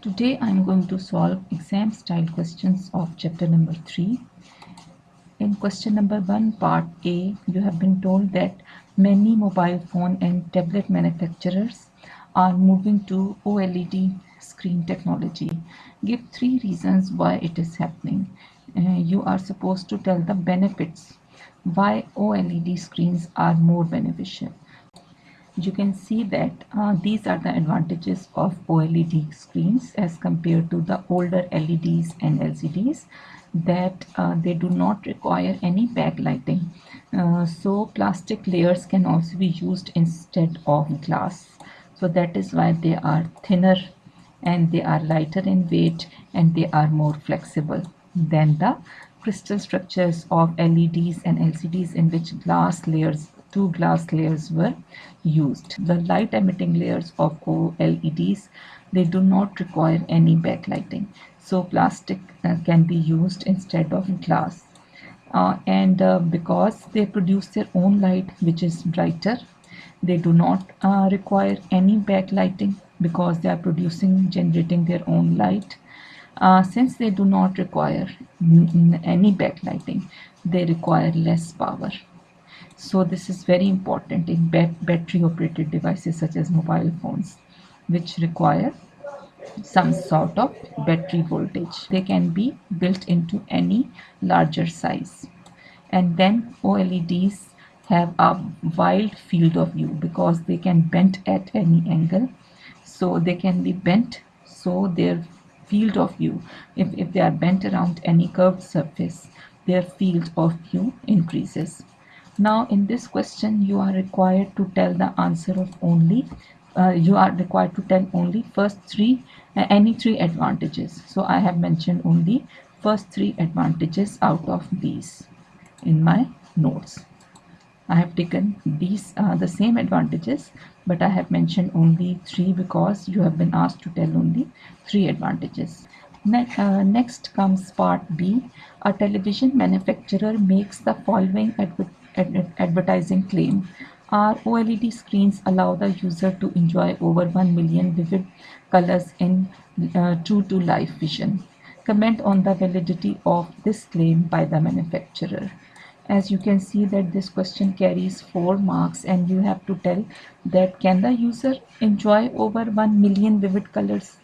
Today I am going to solve exam style questions of chapter number 3. In question number 1, part A, you have been told that many mobile phone and tablet manufacturers are moving to OLED screen technology. Give 3 reasons why it is happening. You are supposed to tell the benefits why OLED screens are more beneficial. You can see that these are the advantages of OLED screens as compared to the older LEDs and LCDs, that they do not require any backlighting. So plastic layers can also be used instead of glass. So that is why they are thinner and they are lighter in weight and they are more flexible than the crystal structures of LEDs and LCDs, in which two glass layers were used. The light emitting layers of OLEDs, they do not require any backlighting. So plastic can be used instead of glass. And because they produce their own light, which is brighter, they do not require any backlighting because they are generating their own light. Since they do not require any backlighting, they require less power. So this is very important in battery operated devices such as mobile phones, which require some sort of battery voltage. They can be built into any larger size. And then OLEDs have a wide field of view because they can bend at any angle. So they can be bent, so their field of view, if they are bent around any curved surface, their field of view increases. Now in this question you are required to tell the answer of only you are required to tell only first three any three advantages. So I have mentioned only first three advantages out of these in my notes. I have taken these the same advantages, but I have mentioned only three because you have been asked to tell only three advantages. Next comes part B. A television manufacturer makes the following advertising claim. Our OLED screens allow the user to enjoy over 1 million vivid colors in true to life vision. Comment on the validity of this claim by the manufacturer. As you can see that this question carries 4 marks, and you have to tell that can the user enjoy over 1 million vivid colors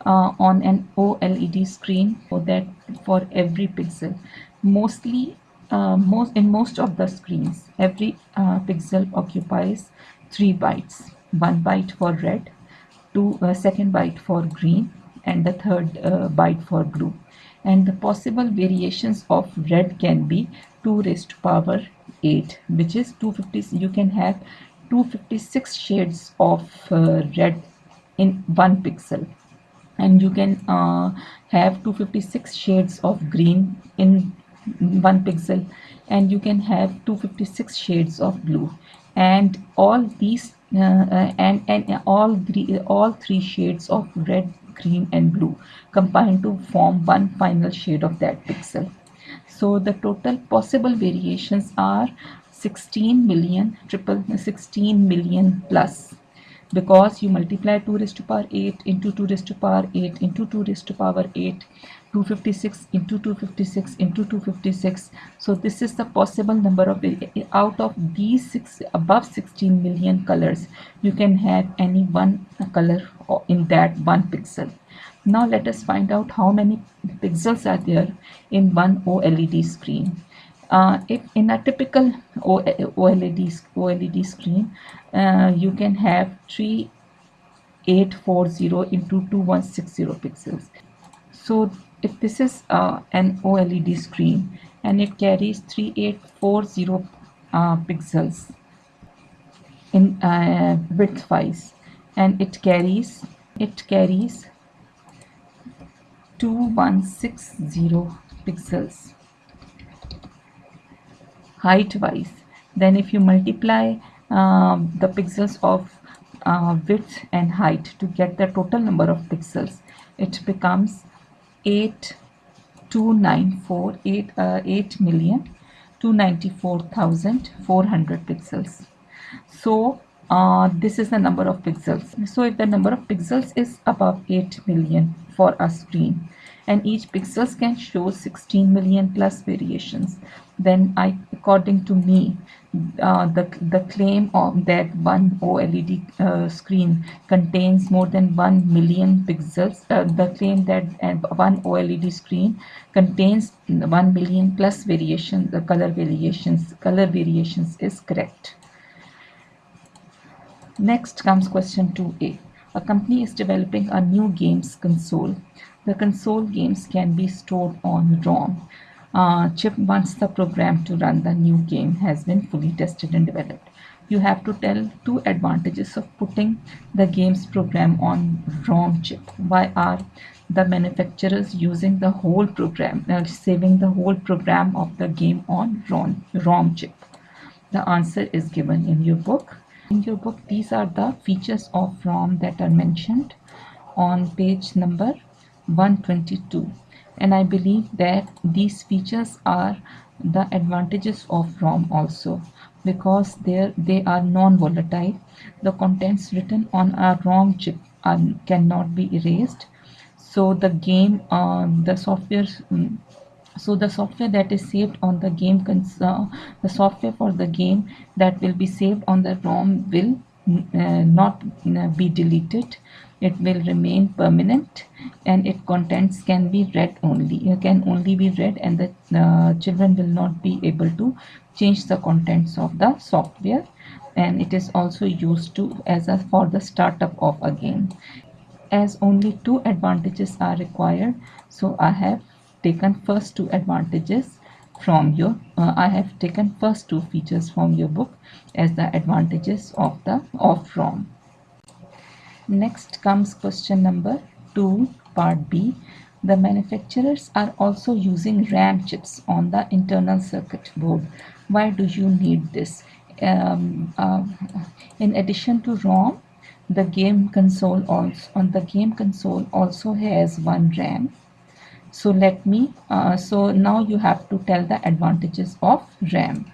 on an OLED screen, for that for every pixel. Mostly most of the screens, every pixel occupies 3 bytes. 1 byte for red, second byte for green, and the third byte for blue. And the possible variations of red can be 2 raised to power 8, which is 250. You can have 256 shades of red in 1 pixel, and you can have 256 shades of green in 1 pixel, and you can have 256 shades of blue, and all these and all three shades of red, green and blue combine to form one final shade of that pixel. So the total possible variations are 16 million plus, because you multiply 2 raised to power 8 into 2 raised to power 8 into 2 raised to power 8, 256 into 256 into 256. So this is the possible number of, out of these above 16 million colors, you can have any one color in that one pixel. Now let us find out how many pixels are there in one OLED screen. If in a typical OLED screen, you can have 3840 into 2160 pixels. So if this is an OLED screen and it carries 3840 pixels in width wise, and it carries 2160 pixels height wise, then if you multiply the pixels of width and height to get the total number of pixels, it becomes 8,294,400 pixels. So this is the number of pixels. So if the number of pixels is above 8 million for a screen, and each pixels can show 16 million plus variations, then according to me, the claim of that one OLED screen contains more than 1 million pixels. The claim that one OLED screen contains 1 million plus variations, the color variations is correct. Next comes question 2a. A company is developing a new games console. The console games can be stored on ROM chip once the program to run the new game has been fully tested and developed. You have to tell two advantages of putting the game's program on ROM chip. Why are the manufacturers using the whole program, saving the whole program of the game on ROM chip? The answer is given in your book. In your book, these are the features of ROM that are mentioned on page number 122. And I believe that these features are the advantages of ROM also, because they are non-volatile. The contents written on a ROM chip cannot be erased. So the game, the software so the software that is saved on the game the software for the game that will be saved on the ROM will not be deleted. It will remain permanent, and its contents can be read only. It can only be read, and the children will not be able to change the contents of the software. And it is also used to as a for the startup of a game. As only two advantages are required, so I have taken first two advantages from your I have taken first two features from your book as the advantages of the ROM. Next comes question number 2, part B. The manufacturers are also using RAM chips on the internal circuit board. Why do you need this? Um, uh, in addition to ROM, the game console also has one RAM. So so now you have to tell the advantages of RAM.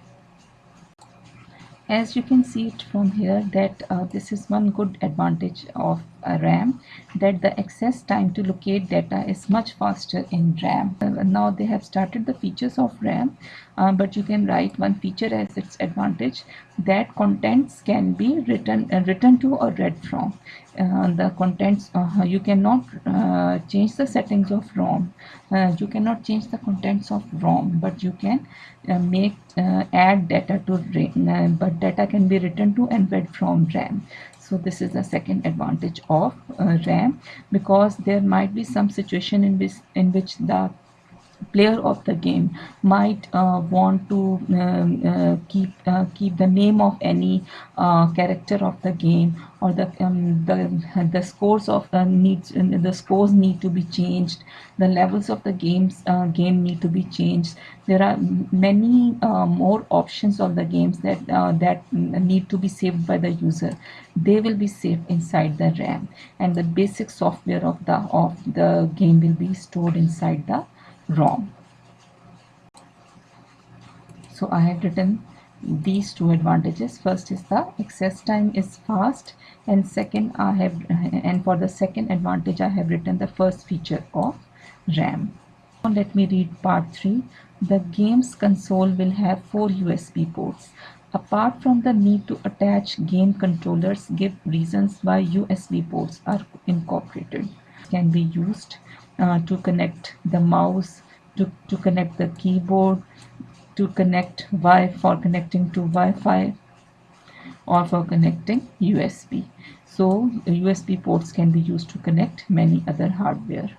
As you can see it from here that this is one good advantage of RAM, that the access time to locate data is much faster in RAM. Now they have started the features of RAM, but you can write one feature as its advantage, that contents can be written to or read from. The contents you cannot change the settings of ROM. You cannot change the contents of ROM, but you can add data to RAM, but data can be written to and read from RAM. So this is the second advantage of RAM, because there might be some situation in which the player of the game might want to keep the name of any character of the game, or the scores of the scores need to be changed, the levels of the game need to be changed. There are many more options of the games that need to be saved by the user. They will be saved inside the RAM, and the basic software of the game will be stored inside the ROM. So I have written these two advantages. First is the access time is fast, and for the second advantage I have written the first feature of RAM. Now let me read part 3. The game's console will have 4 USB ports. Apart from the need to attach game controllers, give reasons why USB ports are incorporated. Can be used to connect the mouse, to connect the keyboard, to connect for connecting to Wi-Fi, or for connecting USB. So USB ports can be used to connect many other hardware.